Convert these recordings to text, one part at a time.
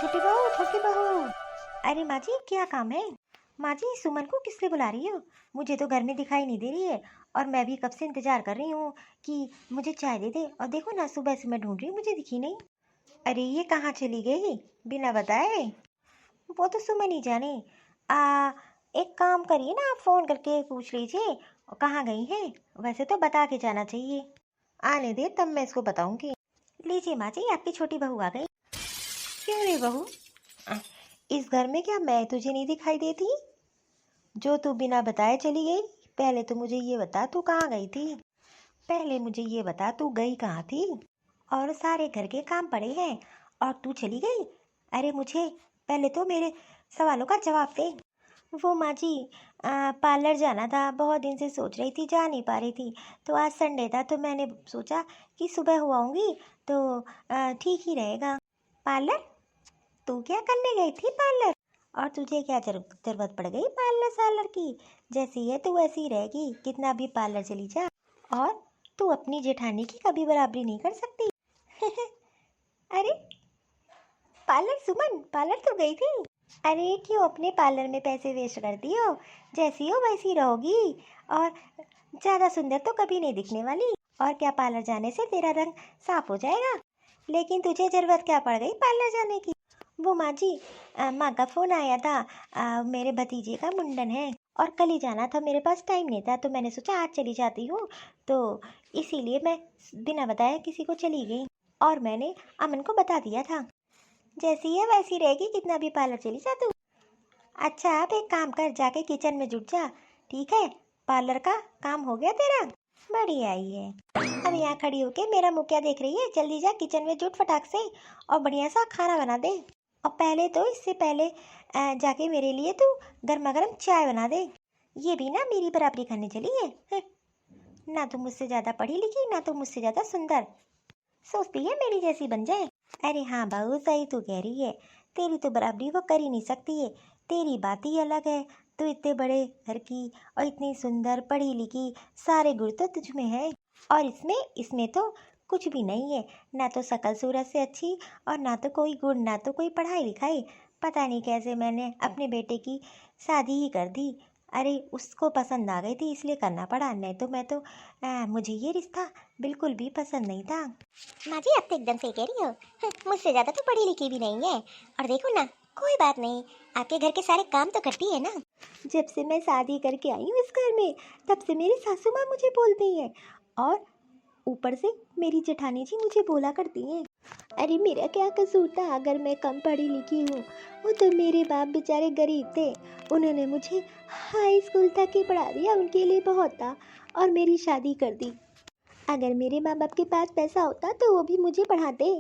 छोटी बहू, छोटी बहू। अरे माँ जी, क्या काम है? माँ जी, सुमन को किस लिए बुला रही हो? मुझे तो घर में दिखाई नहीं दे रही है। और मैं भी कब से इंतजार कर रही हूँ कि मुझे चाय दे दे। और देखो ना, सुबह से मैं ढूंढ रही हूँ, मुझे दिखी नहीं। अरे ये कहाँ चली गई बिना बताए? वो तो सुमन ही जाने। एक काम करिए ना, आप फ़ोन करके पूछ लीजिए कहाँ गई है। वैसे तो बता के जाना चाहिए। आने दे, तब मैं इसको बताऊंगी। लीजिए माँ जी, आपकी छोटी बहू आ गई। क्यों रे बहू, इस घर में क्या मैं तुझे नहीं दिखाई देती? जो तू बिना बताए चली गई? पहले तो मुझे ये बता, तू कहाँ गई थी? पहले मुझे ये बता, तू गई कहाँ थी? और सारे घर के काम पड़े हैं और तू चली गई? अरे मुझे पहले तो मेरे सवालों का जवाब दे। वो माँ जी, पार्लर जाना था, बहुत दिन से सोच रही थी, जा नहीं पा रही थी। तो आज संडे था तो मैंने सोचा कि सुबह हो आऊँगी तो ठीक ही रहेगा। पार्लर? तू क्या करने गई थी पार्लर? और तुझे क्या जरूरत पड़ गई पार्लर सार्लर की? जैसी है तू वैसी ही रहेगी, कितना भी पार्लर चली जा। और तू अपनी जेठानी की कभी बराबरी नहीं कर सकती। अरे पार्लर, सुमन पार्लर तो गई थी? अरे क्यों अपने पार्लर में पैसे वेस्ट करती हो? जैसी हो वैसी रहोगी। और ज़्यादा सुंदर तो कभी नहीं दिखने वाली। और क्या, पार्लर जाने से तेरा रंग साफ हो जाएगा। लेकिन तुझे ज़रूरत क्या पड़ गई पार्लर जाने की? वो माँ जी, माँ का फ़ोन आया था। मेरे भतीजे का मुंडन है और कल ही जाना था, मेरे पास टाइम नहीं था, तो मैंने सोचा आज चली जाती हूँ। तो इसीलिए मैं बिना बताए किसी को चली गई। और मैंने अमन को बता दिया था। जैसी है वैसी रहेगी, कितना भी पार्लर चली जा तू। अच्छा, आप एक काम कर, जाके किचन में जुट जा। ठीक है, पार्लर का काम हो गया तेरा? बढ़िया ही है। अब यहाँ खड़ी होके मेरा मुँह क्या देख रही है? जल्दी जा किचन में जुट फटाक से और बढ़िया सा खाना बना दे। और पहले तो इससे पहले जाके मेरे लिए तू गर्मा गर्म चाय बना दे। ये भी ना मेरी बराबरी करने चली है? ना तो मुझसे ज़्यादा पढ़ी लिखी, ना तो मुझसे ज़्यादा सुंदर। सोचती है मेरी जैसी बन जाए। अरे हाँ बहू, सही तू कह रही है। तेरी तो बराबरी वो कर ही नहीं सकती है। तेरी बात ही अलग है। तू इतने बड़े घर की और इतनी सुंदर पढ़ी लिखी, सारे गुण तो तुझ में है। और इसमें इसमें तो कुछ भी नहीं है। ना तो शकल सूरत से अच्छी, और ना तो कोई गुण, ना तो कोई पढ़ाई लिखाई। पता नहीं कैसे मैंने अपने बेटे की शादी ही कर दी। अरे उसको पसंद आ गई थी इसलिए करना पड़ा, नहीं तो मैं तो मुझे ये रिश्ता बिल्कुल भी पसंद नहीं था। माँ जी, आप तो एकदम सही कह रही हो। मुझसे ज़्यादा तो पढ़ी लिखी भी नहीं है। और देखो ना, कोई बात नहीं, आपके घर के सारे काम तो करती है ना। जब से मैं शादी करके आई हूँ इस घर में, तब से मेरी सासू माँ मुझे बोलती है। और ऊपर से मेरी जेठानी जी मुझे बोला करती हैं। अरे मेरा क्या कसूर था अगर मैं कम पढ़ी लिखी हूँ? वो तो मेरे बाप बेचारे गरीब थे, उन्होंने मुझे हाई स्कूल तक ही पढ़ा दिया, उनके लिए बहुत था। और मेरी शादी कर दी। अगर मेरे माँ बाप के पास पैसा होता तो वो भी मुझे पढ़ाते।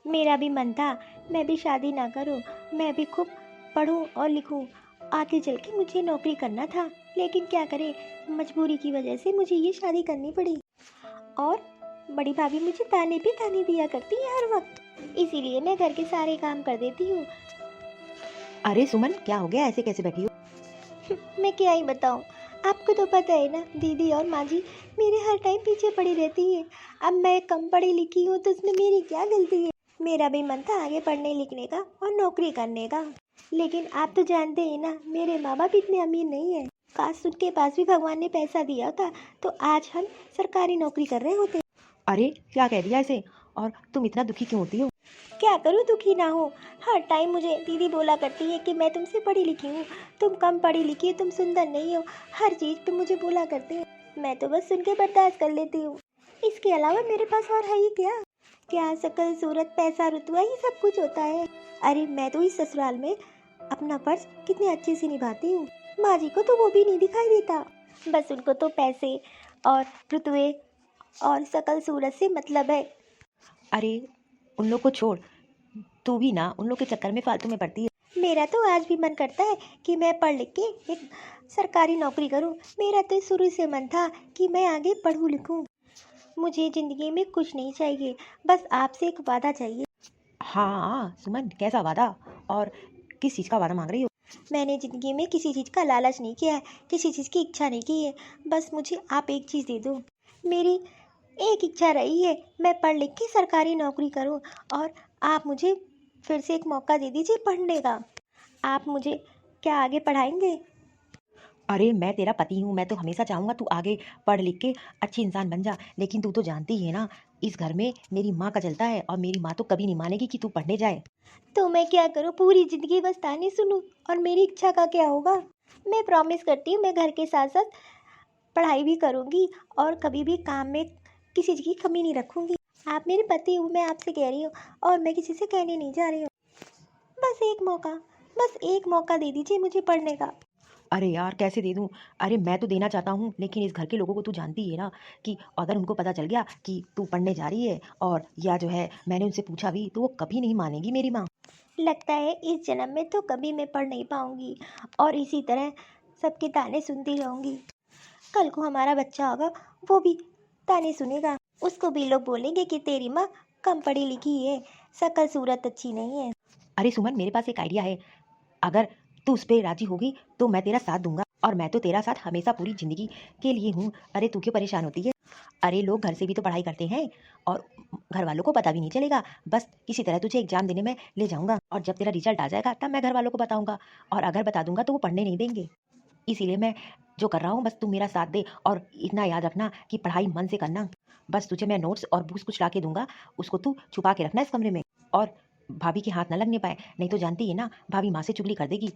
मेरा भी मन था मैं भी शादी ना करूं, मैं भी खूब पढूं और लिखूं। आगे चल के मुझे नौकरी करना था, लेकिन क्या करें, मजबूरी की वजह से मुझे ये शादी करनी पड़ी। और बड़ी भाभी मुझे ताने पे ताने दिया करती है हर वक्त, इसीलिए मैं घर के सारे काम कर देती हूँ। अरे सुमन, क्या हो गया? ऐसे कैसे बैठी हो? मैं क्या ही बताऊँ, आपको तो पता है ना, दीदी और माँ जी मेरे हर टाइम पीछे पड़ी रहती है। अब मैं कम पढ़ी लिखी हूँ तो उसमें मेरी क्या गलती है? मेरा भी मन था आगे पढ़ने लिखने का और नौकरी करने का, लेकिन आप तो जानते हैं ना, मेरे माँ बाप इतने अमीर नहीं है। काश उनके पास भी भगवान ने पैसा दिया होता तो आज हम सरकारी नौकरी कर रहे होते। अरे क्या कह दिया ऐसे? और तुम इतना दुखी क्यों होती हो? क्या करूँ दुखी ना हो? हर टाइम मुझे दीदी बोला करती है कि मैं तुमसे पढ़ी लिखी हूँ, तुम कम पढ़ी लिखी हो, तुम सुंदर नहीं हो, हर चीज़ पे मुझे बोला करते हैं। मैं तो बस सुन के बर्दाश्त कर लेती हूँ। इसके अलावा मेरे पास और है ही क्या? क्या शकल सूरत पैसा रुतबा ही सब कुछ होता है? अरे मैं तो इस ससुराल में अपना फर्ज कितने अच्छे से निभाती हूँ। माँ जी को तो वो भी नहीं दिखाई देता, बस उनको तो पैसे और रुतबे और शकल सूरत से मतलब है। अरे उन लोग को छोड़, तू भी ना उन लोग के चक्कर में फालतू में पड़ती है। मेरा तो आज भी मन करता है कि मैं पढ़ लिख के एक सरकारी नौकरी करूं। मेरा तो शुरू से मन था कि मैं आगे पढ़ूं लिखूं। मुझे ज़िंदगी में कुछ नहीं चाहिए, बस आपसे एक वादा चाहिए। हाँ सुमन, कैसा वादा? और किस चीज़ का वादा मांग रही हो? मैंने ज़िंदगी में किसी चीज़ का लालच नहीं किया है, किसी चीज़ की इच्छा नहीं की है, बस मुझे आप एक चीज़ दे दो। मेरी एक इच्छा रही है, मैं पढ़ लिख के सरकारी नौकरी करूं और आप मुझे फिर से एक मौका दे दीजिए पढ़ने का। आप मुझे क्या आगे पढ़ाएंगे? अरे मैं तेरा पति हूँ, मैं तो हमेशा चाहूँगा तू आगे पढ़ लिख के अच्छी इंसान बन जा, लेकिन तू तो जानती ही है ना, इस घर में मेरी माँ का चलता है और मेरी माँ तो कभी नहीं मानेगी कि तू पढ़ने जाए। तो मैं क्या करूं? पूरी ज़िंदगी बस ताने सुनूं? और मेरी इच्छा का क्या होगा? मैं प्रॉमिस करती हूँ मैं घर के साथ साथ पढ़ाई भी करूँगी और कभी भी काम में किसी चीज़ की कमी नहीं रखूँगी। आप मेरे पति हो, मैं आपसे कह रही हूँ, और मैं किसी से कहने नहीं जा रही हूँ। बस एक मौका, बस एक मौका दे दीजिए मुझे पढ़ने का। अरे यार कैसे दे दूँ? अरे मैं तो देना चाहता हूँ, लेकिन इस घर के लोगों को तू जानती ही है ना, कि अगर उनको पता चल गया कि तू पढ़ने जा रही है और या जो है मैंने उनसे पूछा भी, तो वो कभी नहीं मानेगी मेरी माँ। लगता है इस जन्म में तो कभी मैं पढ़ नहीं पाऊँगी और इसी तरह सबके ताने सुनती रहूँगी। कल को हमारा बच्चा होगा, वो भी ताने सुनेगा। उसको भी लोग बोलेंगे कि तेरी माँ कम पढ़ी लिखी है, शक्ल सूरत अच्छी नहीं है। अरे सुमन, मेरे पास एक आइडिया है, अगर तू उस पे राजी होगी तो मैं तेरा साथ दूंगा, और मैं तो तेरा साथ हमेशा पूरी जिंदगी के लिए हूँ। अरे तू क्यों परेशान होती है? अरे लोग घर से भी तो पढ़ाई करते हैं और घर वालों को पता भी नहीं चलेगा। बस किसी तरह तुझे एग्जाम देने में ले जाऊंगा, और जब तेरा रिजल्ट आ जाएगा तब मैं घर वालों को बताऊंगा, और अगर बता दूंगा तो वो पढ़ने नहीं देंगे। इसीलिए मैं जो कर रहा हूँ, बस तू मेरा साथ दे, और इतना याद रखना कि पढ़ाई मन से करना। बस तुझे मैं नोट्स और बुक्स कुछ ला के दूंगा, उसको तू छुपा के रखना इस कमरे में, और भाभी के हाथ न लगने पाए, नहीं तो जानती है ना भाभी माँ से चुगली कर देगी।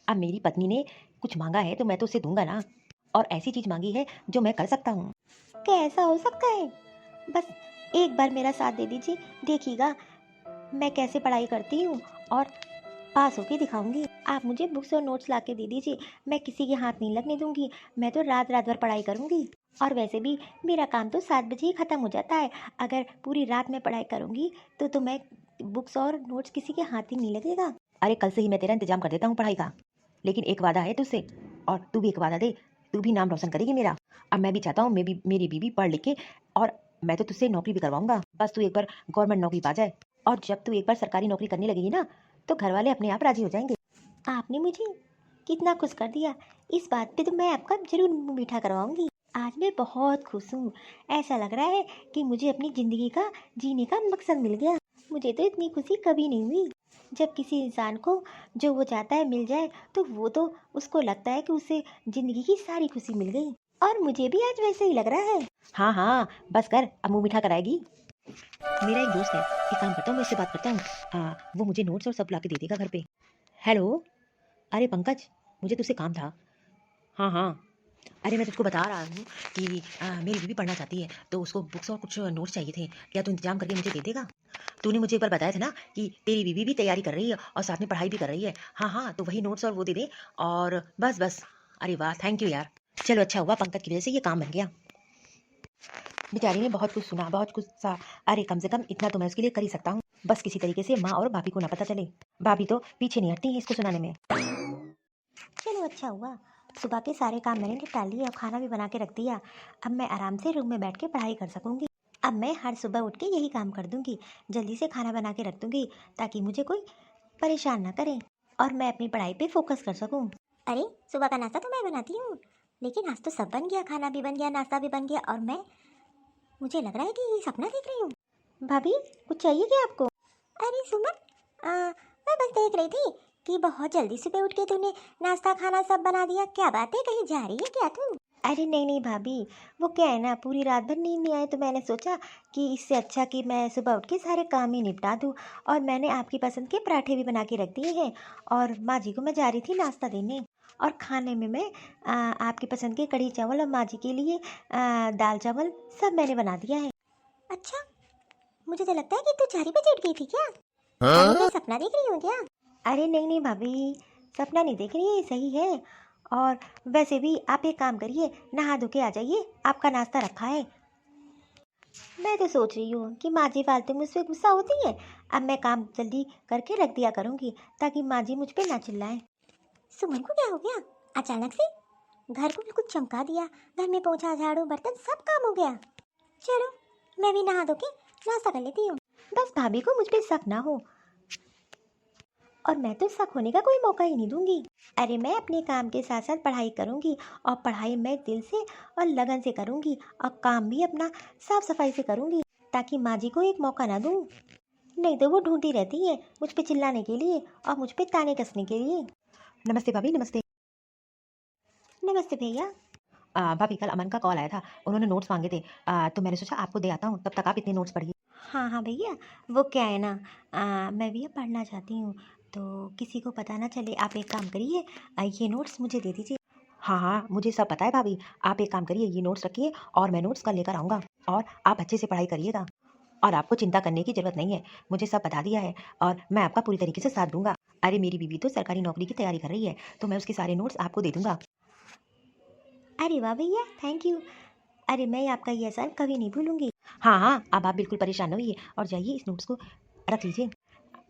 अब मेरी पत्नी ने कुछ मांगा है तो मैं तो उसे दूंगा ना, और ऐसी चीज मांगी है जो मैं कर सकता हूँ। क्या ऐसा हो सकता है? बस एक बार मेरा साथ दे दीजिए, देखिएगा मैं कैसे पढ़ाई करती हूँ और पास होके दिखाऊंगी। आप मुझे बुक्स और नोट्स ला के दे दीजिए, मैं किसी के हाथ नहीं लगने दूंगी। मैं तो रात रात भर पढ़ाई करूंगी, और वैसे भी मेरा काम तो 7 बजे ही ख़त्म हो जाता है। अगर पूरी रात में पढ़ाई करूंगी तो मैं बुक्स और नोट्स किसी के हाथ ही नहीं लगेगा। अरे कल से ही मैं तेरा इंतजाम कर देता हूँ पढ़ाई का, लेकिन एक वादा है तुझसे, और तू भी एक वादा दे, तू भी नाम रोशन करेगी मेरा। अब मैं भी चाहता हूँ मेरी बीवी पढ़ लिख के, और मैं तो तुझसे नौकरी भी करवाऊंगा। बस तू एक बार गवर्नमेंट नौकरी पा जाए, और जब तू एक बार सरकारी नौकरी करने लगेगी ना, तो घर वाले अपने आप राजी हो जाएंगे। आपने मुझे कितना खुश कर दिया, इस बात पे तो मैं आपका जरूर मुंह मीठा करवाऊंगी। आज मैं बहुत खुश हूँ। ऐसा लग रहा है कि मुझे अपनी ज़िंदगी का जीने का मकसद मिल गया। मुझे तो इतनी खुशी कभी नहीं हुई। जब किसी इंसान को जो वो चाहता है मिल जाए, तो वो तो उसको लगता है कि उसे ज़िंदगी की सारी खुशी मिल गई, और मुझे भी आज वैसे ही लग रहा है। हाँ हाँ बस कर, अब मुँह मीठा कराएगी। मेरा एक दोस्त है, एक काम करता हूँ, मैं इससे बात करता हूँ, वो मुझे नोट्स और सब ला के दे देगा घर पे। हेलो, अरे पंकज, मुझे तुझसे काम था। हाँ हाँ, अरे मैं तुझको बता रहा हूँ कि मेरी बीवी पढ़ना चाहती है, तो उसको बुक्स और कुछ नोट्स चाहिए थे, क्या तू इंतजाम करके मुझे दे देगा? तूने मुझे एक बार बताया था ना कि तेरी बीवी भी तैयारी कर रही है और साथ में पढ़ाई भी कर रही है। हाँ हाँ, तो वही नोट्स और वो दे दे, और बस बस। अरे वाह, थैंक यू यार। चलो अच्छा हुआ, पंकज की वजह से ये काम बन गया। बेचारी ने बहुत कुछ सुना, बहुत कुछ सा। अरे कम से कम इतना तो मैं उसके लिए कर ही सकता हूँ, बस किसी तरीके से माँ और भाभी को ना पता चले। भाभी तो पीछे नहीं हटती है इसको सुनाने में। चलो अच्छा हुआ, सुबह के सारे काम मैंने निपटा लिए और खाना भी बना के रख दिया। अब मैं आराम से रूम में बैठ के पढ़ाई कर सकूंगी। अब मैं हर सुबह उठ के यही काम कर दूंगी, जल्दी से खाना बना के रख दूंगी, ताकि मुझे कोई परेशान ना करे और मैं अपनी पढ़ाई पे फोकस कर सकूं। अरे सुबह का नाश्ता तो मैं बनाती हूँ, लेकिन आज तो सब बन गया, खाना भी बन गया, नाश्ता भी बन गया, और मुझे लग रहा है कि ये सपना देख रही हूँ। भाभी, कुछ चाहिए क्या आपको? अरे सुमन, मैं बस देख रही थी कि बहुत जल्दी सुबह उठ के तूने नाश्ता खाना सब बना दिया। क्या बात है, कहीं जा रही है क्या तू? अरे नहीं नहीं भाभी, वो क्या है ना, पूरी रात भर नींद नहीं आई, तो मैंने सोचा कि इससे अच्छा कि मैं सुबह उठ के सारे काम ही निपटा दूँ। और मैंने आपकी पसंद के पराठे भी बना के रख दिए हैं, और माँ जी को मैं जा रही थी नाश्ता देने, और खाने में मैं आपकी पसंद के कढ़ी चावल, और माँ जी के लिए दाल चावल सब मैंने बना दिया है। अच्छा, मुझे तो लगता है कि तू 4 बजे उठ गई थी क्या? अरे मैं सपना देख रही हूँ क्या? अरे नहीं नहीं भाभी, सपना नहीं देख रही है, सही है। और वैसे भी आप एक काम करिए, नहा धो के आ जाइए, आपका नाश्ता रखा है। मैं तो सोच रही हूँ कि माँ जी फालतू मुझसे गुस्सा होती है। अब मैं काम जल्दी करके रख दिया करूँगी, ताकि माँ जी मुझ पे ना चिल्लाएं। सुमन को क्या हो गया अचानक से? घर को बिल्कुल चमका दिया, घर में पोछा झाड़ू बर्तन सब काम हो गया। चलो मैं भी नहा धो के नाश्ता कर लेती हूँ, बस भाभी को मुझ पे शक ना हो, और मैं तो शक होने का कोई मौका ही नहीं दूंगी। अरे मैं अपने काम के साथ साथ पढ़ाई करूंगी, और पढ़ाई मैं दिल से और लगन से करूंगी, और काम भी अपना साफ सफाई से करूंगी, ताकि माँ जी को एक मौका ना दूं। नहीं तो वो ढूंढती रहती है मुझ पे चिल्लाने के लिए और मुझ पे ताने कसने के लिए। नमस्ते भाभी, नमस्ते। नमस्ते भैया। भाभी कल अमन का कॉल आया था, उन्होंने नोट्स मांगे थे। तो मैंने सोचा आपको दे आता हूँ, तब तक आप इतने नोट्स पढ़िए। हाँ हाँ भैया, वो क्या है ना, मैं भी अब पढ़ना चाहती हूँ, तो किसी को पता ना चले। आप एक काम करिए, ये नोट्स मुझे दे दीजिए। हाँ हाँ, मुझे सब पता है भाभी। आप एक काम करिए, ये नोट्स रखिए और मैं नोट्स कल लेकर आऊँगा। और आप अच्छे से पढ़ाई करिएगा और आपको चिंता करने की ज़रूरत नहीं है। मुझे सब बता दिया है और मैं आपका पूरी तरीके से साथ दूंगा। अरे मेरी बीवी तो सरकारी नौकरी की तैयारी कर रही है, तो मैं उसके सारे नोट्स आपको दे दूंगा। अरे वाह भैया, थैंक यू। अरे मैं आपका ये एहसान कभी नहीं भूलूंगी। हाँ हाँ, अब आप बिल्कुल परेशान न होइए और जाइए इस नोट्स को रख लीजिए।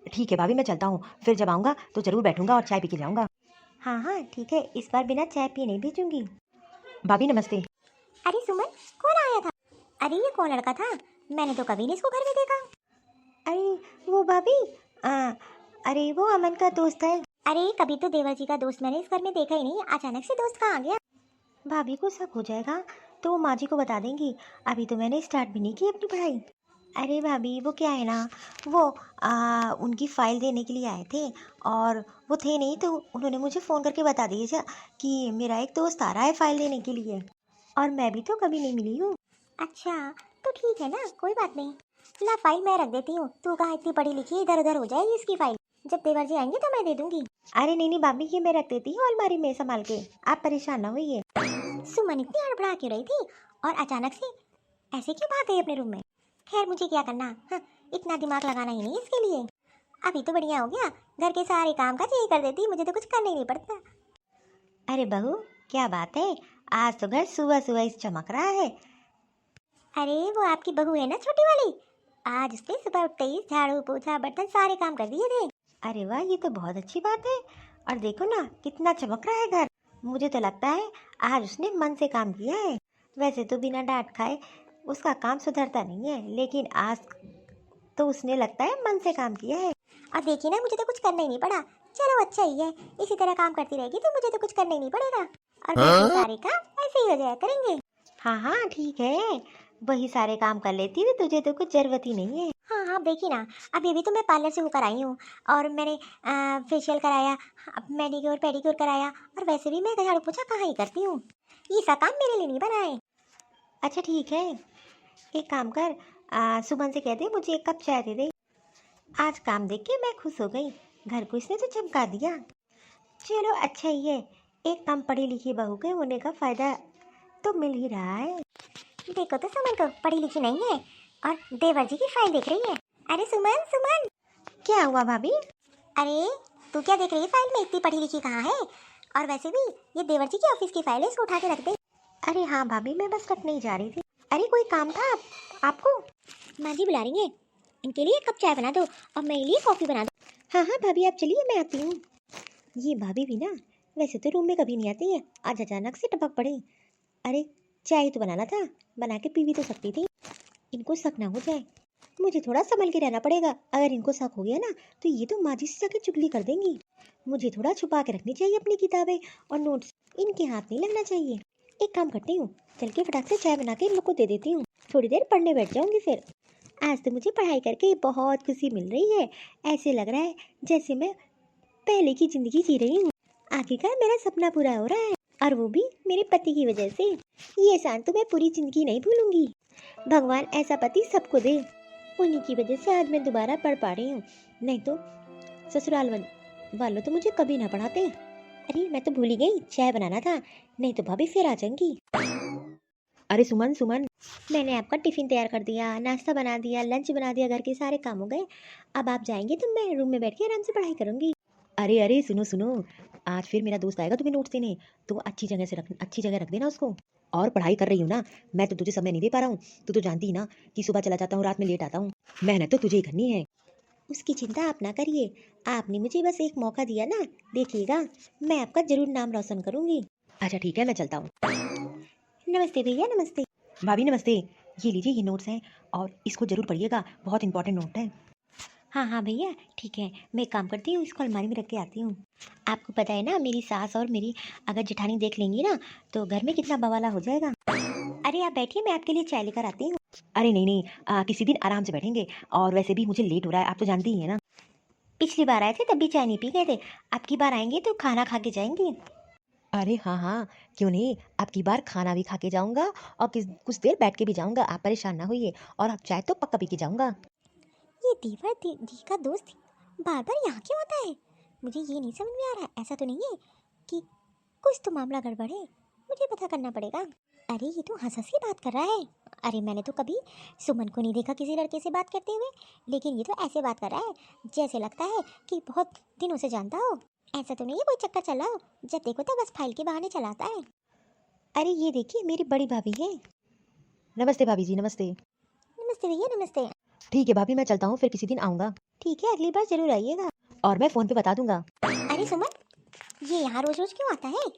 ठीक है भाभी, मैं चलता हूँ। फिर जब आऊँगा तो ज़रूर बैठूंगा और चाय पी के जाऊँगा। हाँ हाँ ठीक है, इस बार बिना चाय पिए नहीं भेजूंगी। भाभी नमस्ते। अरे सुमन, कौन आया था? अरे ये कौन लड़का था? मैंने तो कभी नहीं इसको घर में देखा। अरे वो भाभी, अरे वो अमन का दोस्त है। अरे कभी तो देवर जी का दोस्त मैंने इस घर में देखा ही नहीं, अचानक से दोस्त कहाँ आ गया? भाभी को शक हो जाएगा तो वो माँ जी को बता देंगी। अभी तो मैंने स्टार्ट भी नहीं की अपनी पढ़ाई। अरे भाभी वो क्या है ना, वो उनकी फ़ाइल देने के लिए आए थे और वो थे नहीं, तो उन्होंने मुझे फ़ोन करके बता दिया कि मेरा एक दोस्त आ रहा है फ़ाइल देने के लिए, और मैं भी तो कभी नहीं मिली हूँ। अच्छा तो ठीक है ना, कोई बात नहीं। ला फाइल मैं रख देती हूँ, तू कहाँ इतनी पढ़ी लिखी, इधर उधर हो जाएगी इसकी फाइल। जब देवर जी आएंगे तो मैं दे दूंगी। अरे नहीं नहीं भाभी, ये मैं रख देती हूँ अलमारी में संभाल के, आप परेशान ना होइए। सुमन इतनी हड़बड़ा क्यों रही थी और अचानक से ऐसे क्यों भाग गई अपने रूम में? खैर मुझे क्या करना, हाँ, इतना दिमाग लगाना ही नहीं इसके लिए। अभी तो बढ़िया हो गया, घर के सारे काम काज यही कर देती, मुझे तो कुछ करना ही नहीं पड़ता। अरे बहू क्या बात है, आज तो घर सुबह सुबह चमक रहा है। अरे वो आपकी बहू है ना छोटी वाली, आज उसने सुबह उठते ही झाड़ू पोछा बर्तन सारे काम कर दिए थे। अरे वाह, ये तो बहुत अच्छी बात है। और देखो ना कितना चमक रहा है घर। मुझे तो लगता है आज उसने मन से काम किया है। वैसे तो बिना डांट खाए उसका काम सुधरता नहीं है, लेकिन आज तो उसने लगता है मन से काम किया है। और देखिए ना, मुझे तो कुछ करना ही नहीं पड़ा। चलो अच्छा ही है, इसी तरह काम करती रहेगी तो मुझे तो कुछ करना ही नहीं पड़ेगा, और बाकी सारे काम ऐसे ही हो जाया करेंगे। हाँ हाँ ठीक है, वही सारे काम कर लेती है, तुझे तो कुछ जरूरत ही नहीं है। हाँ हाँ देखिए ना, अभी अभी तो मैं पार्लर से होकर आई हूँ और मैंने फेशियल कराया, मैनिक्योर पेडिक्योर कराया, और वैसे भी मैं झाड़ू पोछा कहाँ ही करती हूँ, ये सब काम मेरे लिए नहीं बना है। अच्छा ठीक है, एक काम कर, सुमन से कह दे मुझे एक कप चाय दे दे। आज काम देख के मैं खुश हो गई, घर को इसने तो चमका दिया। चलो अच्छा ही है, एक कम पढ़ी लिखी बहू के होने का फायदा तो मिल ही रहा है। देखो तो सुमन को पढ़ी लिखी नहीं है और देवर जी की फाइल देख रही है। अरे सुमन सुमन, क्या हुआ भाभी? अरे तू क्या देख रही है फाइल में, इतनी पढ़ी लिखी कहाँ है? और वैसे भी ये देवर जी की ऑफिस की फाइल है, इसको उठा के रख दे। अरे हाँ भाभी, मैं बस रखने ही जा रही थी। अरे कोई काम था आपको? माँ जी बुला रही है, इनके लिए कप चाय बना दो और मेरे लिए कॉफ़ी बना दो। हाँ हाँ भाभी आप चलिए, मैं आती हूँ। ये भाभी भी ना वैसे तो रूम में कभी नहीं आती है, आज अचानक से टपक पड़ी। अरे चाय तो बनाना था, बना के पी भी तो सकती थी। इनको शक ना हो जाए, मुझे थोड़ा संभल के रहना पड़ेगा। अगर इनको शक हो गया ना तो ये तो माँ जी से जाके चुगली कर देंगी। मुझे थोड़ा छुपा के रखनी चाहिए अपनी किताबें और नोट्स, इनके हाथ नहीं लगना चाहिए। एक काम करती हूँ, चल के फटाक से चाय बना के इन लोग को दे देती हूँ, थोड़ी देर पढ़ने बैठ जाऊँगी फिर। आज तो मुझे पढ़ाई करके बहुत खुशी मिल रही है, ऐसे लग रहा है जैसे मैं पहले की ज़िंदगी जी रही हूँ। आखिरकार मेरा सपना पूरा हो रहा है, और वो भी मेरे पति की वजह से। ये एहसान तो मैं पूरी ज़िंदगी नहीं भूलूंगी। भगवान ऐसा पति सबको दे, उन्हीं की वजह से आज मैं दोबारा पढ़ पा रही हूँ, नहीं तो ससुराल वालों तो मुझे कभी ना पढ़ाते। अरे मैं तो भूल ही गई, चाय बनाना था, नहीं तो भाभी फिर आ जाएंगी। अरे सुमन सुमन, मैंने आपका टिफ़िन तैयार कर दिया, नाश्ता बना दिया, लंच बना दिया, घर के सारे काम हो गए। अब आप जाएंगे तो मैं रूम में बैठ के आराम से पढ़ाई करूँगी। अरे अरे सुनो सुनो, आज फिर मेरा दोस्त आएगा तुम्हें नोट्स देने, तो अच्छी जगह रख देना उसको। और पढ़ाई कर रही हूँ ना, मैं तो तुझे समय नहीं दे पा रहा हूँ। तू तो जानती ही ना कि सुबह चला जाता हूँ, रात में लेट आता हूँ। मेहनत तो तुझे ही करनी है। उसकी चिंता आप ना करिए, आपने मुझे बस एक मौका दिया ना, देखिएगा मैं आपका जरूर नाम रोशन करूँगी। अच्छा ठीक है, मैं चलता हूँ। नमस्ते भैया, नमस्ते। भाभी नमस्ते, ये लीजिए ये नोट्स हैं और इसको जरूर पढ़िएगा, बहुत इंपॉर्टेंट नोट है। हाँ हाँ भैया ठीक है, मैं एक काम करती हूँ, इसको अलमारी में रख के आती हूँ। आपको पता है ना, मेरी सास और मेरी अगर जेठानी देख लेंगी ना तो घर में कितना बवाला हो जाएगा। अरे आप बैठिए, मैं आपके लिए चाय लेकर आती हूँ। अरे नहीं नहीं, किसी दिन आराम से बैठेंगे। और वैसे भी मुझे लेट हो रहा है, आप तो जानती ही है ना। पिछली बार आए थे तब भी चाय नहीं पी गए थे, अब की बार आएंगे तो खाना खा के जाएंगे। अरे हाँ हाँ, क्यों नहीं, अब की बार खाना भी खा के जाऊंगा और कुछ देर बैठ के भी जाऊंगा, आप परेशान ना होइए। और अब चाय तो पक्का पी के जाऊंगा। ये दीवा दी का दोस्त बार बार यहाँ क्यों आता है? मुझे ये नहीं समझ में आ रहा। ऐसा तो नहीं है कि कुछ तो मामला गड़बड़ है, मुझे पता करना पड़ेगा। अरे ये तो हंस हंस के बात कर रहा है। अरे मैंने तो कभी सुमन को नहीं देखा किसी लड़के से बात करते हुए, लेकिन ये तो ऐसे बात कर रहा है जैसे लगता है कि बहुत दिनों से जानता हो। ऐसा तो नहीं है कोई चक्कर चला हो, जब देखो तो बस फाइल के बहाने चलाता है। अरे ये देखिए मेरी बड़ी भाभी है। नमस्ते भाभी जी, नमस्ते। नमस्ते भैया, नमस्ते। ठीक है भाभी, मैं चलता हूँ, फिर किसी दिन आऊँगा। ठीक है, अगली बार जरूर आइएगा। और मैं फ़ोन पे बता दूंगा। अरे सुमन, ये यहाँ रोज रोज क्यों आता है?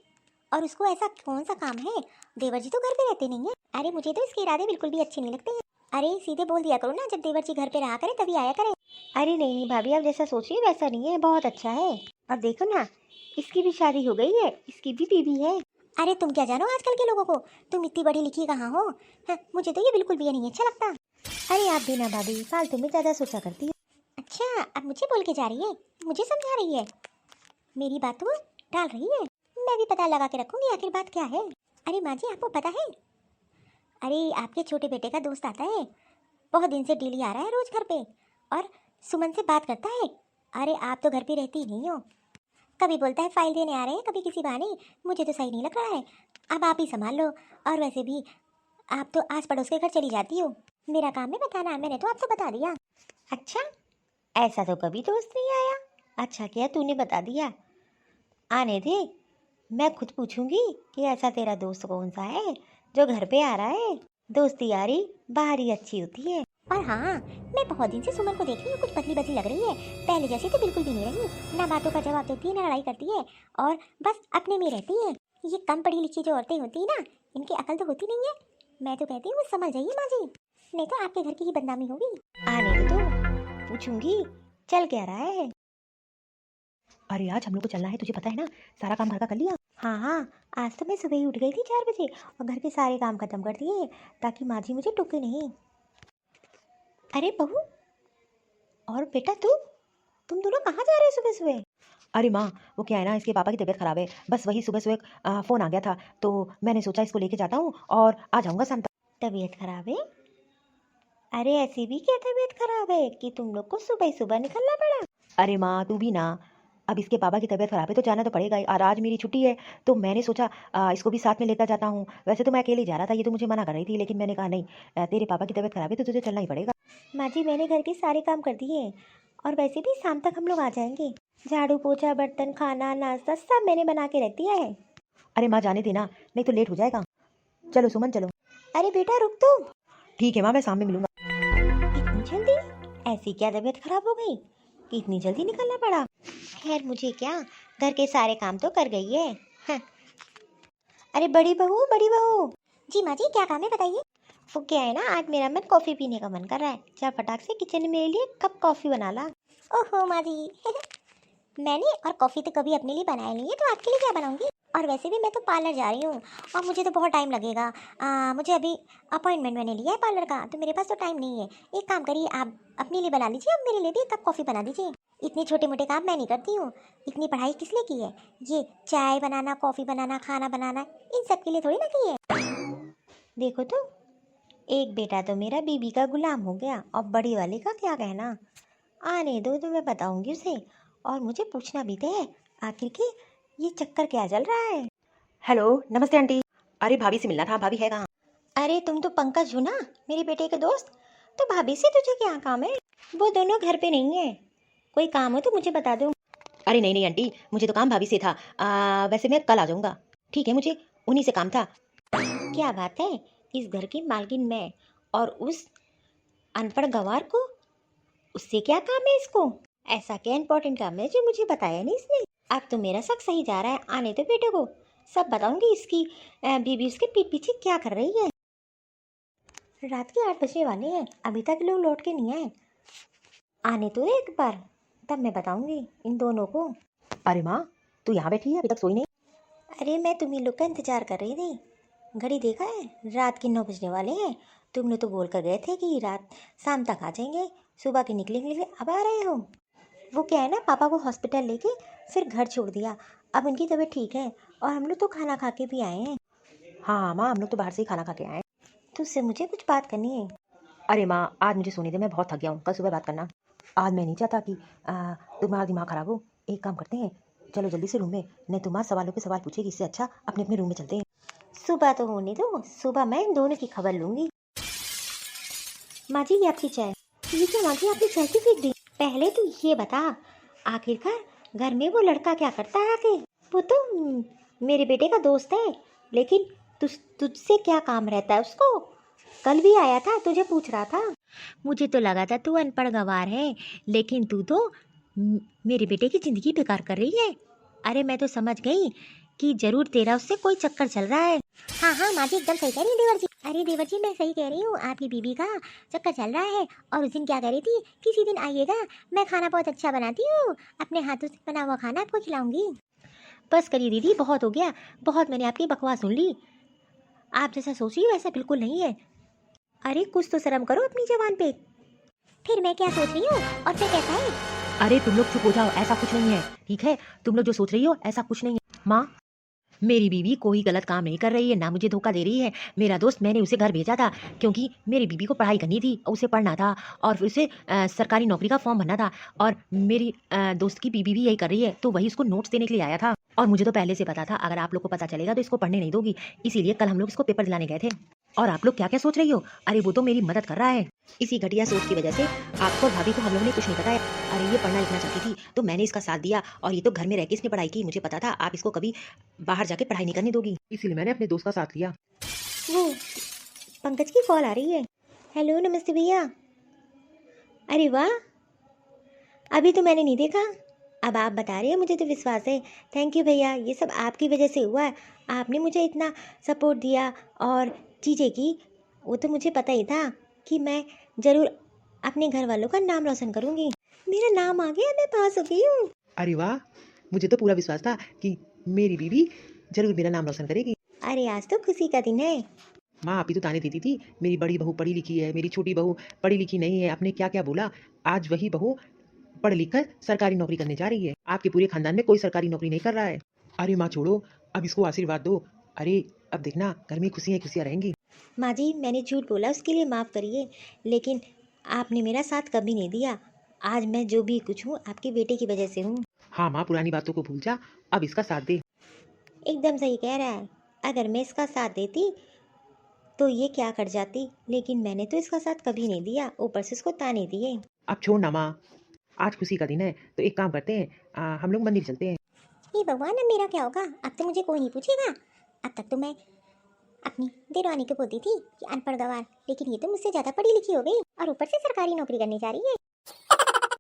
और उसको ऐसा कौन सा काम है? देवर जी तो घर पे रहते नहीं है। अरे मुझे तो इसके इरादे बिल्कुल भी अच्छे नहीं लगते हैं। अरे सीधे बोल दिया करो ना, जब देवर जी घर पे रहा करे तभी आया करे। अरे नहीं नहीं भाभी, आप जैसा सोच रही है वैसा नहीं है, बहुत अच्छा है। और देखो ना, इसकी भी शादी हो गई है, इसकी भी बीवी है। अरे तुम क्या जानो आजकल के लोगों को, तुम इतनी बड़ी लिखी कहाँ हो? हाँ, मुझे तो ये बिल्कुल भी नहीं अच्छा लगता। अरे आप भी ना भाभी, फालतू में ज़्यादा सोचा करती है। अच्छा, अब मुझे बोल के जा रही है, मुझे समझा रही है, मेरी बात वो डाल रही है। मैं भी पता लगा के रखूंगी आखिर बात क्या है। अरे माँ जी, आपको पता है, अरे आपके छोटे बेटे का दोस्त आता है, बहुत दिन से डेली आ रहा है रोज घर पे, और सुमन से बात करता है। अरे आप तो घर पे रहती ही नहीं हो, कभी बोलता है फाइल देने आ रहे हैं, कभी किसी बहाने। मुझे तो सही नहीं लग रहा है, अब आप ही संभाल लो। और वैसे भी आप तो आस पड़ोस के घर चली जाती हो, मेरा काम है बताना, मैंने तो आपको बता दिया। अच्छा, ऐसा तो कभी दोस्त नहीं आया। अच्छा किया तूने बता दिया, आने दे, मैं खुद पूछूंगी कि ऐसा तेरा दोस्त कौन सा है जो घर पे आ रहा है। दोस्ती यारी बाहर ही अच्छी होती है। और हाँ, मैं बहुत दिन से सुमन को देख रही हूँ, कुछ पतली बतली लग रही है, पहले जैसी तो बिल्कुल भी नहीं रही। ना बातों का जवाब देती है, ना लड़ाई करती है, और बस अपने में रहती है। ये कम पढ़ी लिखी जो औरतें होती है ना, इनकी अकल तो होती नहीं है। मैं तो कहती हूँ समझ जाइए माँ जी, नहीं तो आपके घर की ही बदनामी होगी। आने दो तो पूछूंगी चल क्या रहा है। अरे आज हम लोग को चलना है, तुझे पता है ना, सारा काम घर का कर लिया। हाँ हाँ, आज तो मैं सुबह ही उठ गई थी 4 बजे और घर के सारे काम खत्म कर दिए ताकि माँ जी मुझे टोके नहीं। अरे बहू, और बेटा तुम दोनों कहाँ जा रहे हो सुबह सुबह? अरे माँ, वो क्या है ना, इसके पापा की तबीयत खराब है, बस वही सुबह सुबह फ़ोन आ गया था, तो मैंने सोचा इसको लेके जाता हूँ और आ जाऊँगा शाम तक। तबीयत खराब है? अरे ऐसी भी क्या तबीयत खराब है कि तुम लोग को सुबह सुबह निकलना पड़ा? अरे माँ तू भी ना, अब इसके पापा की तबीयत खराब है तो जाना तो पड़ेगा ही, और आज मेरी छुट्टी है, तो मैंने सोचा इसको भी साथ में लेकर जाता हूँ। वैसे तो मैं अकेले ही जा रहा था, ये तो मुझे मना कर रही थी, लेकिन मैंने कहा नहीं, तेरे पापा की तबीयत खराब है तो तुझे चलना ही पड़ेगा। माँ जी, मैंने घर के सारे काम कर दिए हैं, और वैसे भी शाम तक हम लोग आ जाएंगे। झाड़ू पोछा बर्तन खाना नाश्ता सब मैंने बना के रख दिया है। अरे माँ जाने देना, नहीं तो लेट हो जाएगा। चलो सुमन चलो। अरे बेटा रुक तो। ठीक है माँ, मैं शाम में मिलूंगा। इतनी जल्दी? ऐसी क्या तबीयत खराब हो गई कि इतनी जल्दी निकलना पड़ा? खैर मुझे क्या, घर के सारे काम तो कर गई है। हाँ। अरे बड़ी बहू, बड़ी बहू। जी माँ जी, क्या काम है बताइए। वो क्या है ना, आज मेरा मन कॉफ़ी पीने का मन कर रहा है, जा फटाक से किचन में मेरे लिए कप कॉफ़ी बना ला। ओहो माँ जी मैंने और कॉफ़ी तो कभी अपने लिए बनाया नहीं है, तो आपके लिए क्या बनाऊंगी। और वैसे भी मैं तो पार्लर जा रही हूँ और मुझे तो बहुत टाइम लगेगा। मुझे अभी अपॉइंटमेंट मैंने लिया है पार्लर का, तो मेरे पास तो टाइम नहीं है। एक काम करिए, आप अपने लिए बना लीजिए, अब मेरे लिए भी एक कप कॉफ़ी बना दीजिए। इतने छोटे मोटे काम मैं नहीं करती हूँ, इतनी पढ़ाई किस लिए की है? ये चाय बनाना, कॉफ़ी बनाना, खाना बनाना, इन सब के लिए थोड़ी ना की है। देखो तो, एक बेटा तो मेरा बीबी का गुलाम हो गया, और बड़ी वाले का क्या कहना। आने दो तो मैं बताऊंगी उसे, और मुझे पूछना भी तो है आखिर के ये चक्कर क्या चल रहा है। हेलो, नमस्ते आंटी। अरे भाभी से मिलना था, भाभी है कहाँ? अरे तुम तो पंकज हो ना, मेरे बेटे के दोस्त, तो भाभी से तुझे क्या काम है? वो दोनों घर पे नहीं है, कोई काम हो तो मुझे बता दो। अरे नहीं नहीं आंटी, मुझे तो काम भाभी से था। वैसे मैं कल आ जाऊँगा। ठीक है, मुझे उन्हीं से काम था। क्या बात है, इस घर की मालकिन मैं, और उस अनपढ़ गंवार को, उससे क्या काम है इसको? ऐसा क्या इंपॉर्टेंट काम है जो मुझे बताया नहीं इसने? अब तो मेरा शक सही जा रहा है, आने दो बेटे को, सब बताऊंगी इसकी बीबी उसके पीठ पीछे क्या कर रही है। रात के 8 बजने वाले हैं, अभी तक लोग लौट के नहीं आए। आने तो दे एक बार, तब मैं बताऊंगी इन दोनों को। अरे माँ, तू यहाँ बैठी है, अभी तक सोई नहीं? अरे मैं तुम्ही लोग का इंतजार कर रही थी, घड़ी देखा है, रात के 9 बजने वाले हैं, तुम लोग तो बोल कर गए थे कि रात शाम तक आ जाएंगे, सुबह के निकलेंगे, अब आ रहे हो। वो क्या है ना, पापा को हॉस्पिटल लेके फिर घर छोड़ दिया। अब उनकी तबीयत ठीक है और हम लोग तो खाना खा के भी आए हैं। हाँ हाँ माँ, हम लोग तो बाहर से ही खाना खा के आए हैं। तो उससे मुझे कुछ बात करनी है। अरे माँ, आज मुझे सोने दे, मैं बहुत थक गया हूँ, कल सुबह बात करना। आज मैं नहीं चाहता कि तुम्हारा दिमाग खराब हो। एक काम करते हैं, चलो जल्दी से रूम में, नहीं तो माँ सवालों पे सवाल पूछेगी, इससे अच्छा अपने अपने रूम में चलते हैं। सुबह तो होने दो, सुबह मैं दोनों की खबर लूंगी। माँ जी ये आपकी चाय। ये क्या माँ जी, आपने चाय क्यों फेंक दी? पहले तो ये बता, आखिरकार घर में वो लड़का क्या करता है आके? वो तो मेरे बेटे का दोस्त है, लेकिन तुझसे क्या काम रहता है उसको? कल भी आया था, तुझे पूछ रहा था। मुझे तो लगा था तू अनपढ़ गंवार है, लेकिन तू तो मेरे बेटे की जिंदगी बेकार कर रही है। अरे मैं तो समझ गई कि जरूर तेरा उससे कोई चक्कर चल रहा है। हाँ हाँ माँ जी एकदम सही कह रही है देवर जी। अरे देवर जी मैं सही कह रही हूँ, आपकी बीबी का चक्कर चल रहा है। और उस दिन क्या कह रही थी, किसी दिन आइएगा, मैं खाना बहुत अच्छा बनाती हूँ, अपने हाथों से बना हुआ खाना आपको खिलाऊंगी। बस करिए दीदी, बहुत हो गया, बहुत मैंने आपकी बकवास सुन ली। आप जैसा सोच रही हो वैसा बिल्कुल नहीं है। अरे कुछ तो शर्म करो अपनी जबान पे। फिर मैं क्या सोच रही हूँ और फिर कैसा है? अरे तुम लोग चुप हो जाओ, ऐसा कुछ नहीं है, ठीक है? तुम लोग जो सोच रही हो ऐसा कुछ नहीं है। माँ, मेरी बीवी कोई गलत काम नहीं कर रही है, ना मुझे धोखा दे रही है। मेरा दोस्त, मैंने उसे घर भेजा था क्योंकि मेरी बीवी को पढ़ाई करनी थी, उसे पढ़ना था और फिर उसे सरकारी नौकरी का फॉर्म भरना था। और मेरी दोस्त की बीवी भी यही कर रही है, तो वही उसको नोट्स देने के लिए आया था। और मुझे तो पहले से पता था अगर आप लोग को पता चलेगा तो इसको पढ़ने नहीं दोगी, इसीलिए कल हम लोग इसको पेपर दिलाने गए थे। और आप लोग क्या क्या सोच रही हो? अरे वो तो मेरी मदद कर रहा है। इसी घटिया सोच की वजह से आपको और भाभी को हम लोगों ने कुछ नहीं बताया। अरे ये पढ़ना लिखना चाहती थी तो मैंने इसका साथ दिया, और ये तो घर में रह के इसने पढ़ाई की। मुझे पता था आप इसको कभी बाहर जाके पढ़ाई नहीं करने दोगी, इसीलिए मैंने अपने दोस्त का साथ लिया। वो पंकज की कॉल आ रही है। हेलो नमस्ते भैया। अरे वाह, अभी तो मैंने नहीं देखा, अब आप बता रहे हैं मुझे तो विश्वास है। थैंक यू भैया, ये सब आपकी वजह से हुआ है। आपने मुझे इतना सपोर्ट दिया और चीज़ें की, वो तो मुझे पता ही था कि मैं ज़रूर अपने घर वालों का नाम रोशन करूँगी। मेरा नाम आ गया, मैं पास हो गई हूँ। अरे वाह, मुझे तो पूरा विश्वास था कि मेरी बीवी जरूर मेरा नाम रोशन करेगी। अरे आज तो खुशी का दिन है। माँ, आप ही तो ताने देती थी मेरी बड़ी बहू पढ़ी लिखी है, मेरी छोटी बहू पढ़ी लिखी नहीं है। आपने क्या क्या बोला, आज वही बहू पढ़ लिख कर सरकारी नौकरी करने जा रही है। आपके पूरे खानदान में कोई सरकारी नौकरी नहीं कर रहा है। अरे माँ छोड़ो, अब इसको आशीर्वाद दो। अरे अब देखना, घर में खुशियाँ खुशियाँ रहेंगी। माँ जी मैंने झूठ बोला, उसके लिए माफ़ करिए, लेकिन आपने मेरा साथ कभी नहीं दिया। आज मैं जो भी कुछ हूँ आपके बेटे की वजह से हूँ। हाँ माँ, पुरानी बातों को भूल जा, अब इसका साथ दे। एकदम सही कह रहा है, अगर मैं इसका साथ देती तो ये क्या कर जाती, लेकिन मैंने तो इसका साथ कभी नहीं दिया, ऊपर से इसको ताने दिए। अब छोड़ ना माँ, आज खुशी का दिन है तो एक काम करते हैं, हम लोग मंदिर चलते हैं। ये भगवान, अब मेरा क्या होगा? अब तो मुझे कोई नहीं पूछेगा। अब तक तो मैं अपनी देरवानी को बोलती थी कि अनपढ़ गवार, लेकिन ये तो मुझसे ज़्यादा पढ़ी लिखी हो गई और ऊपर से सरकारी नौकरी करने जा रही है।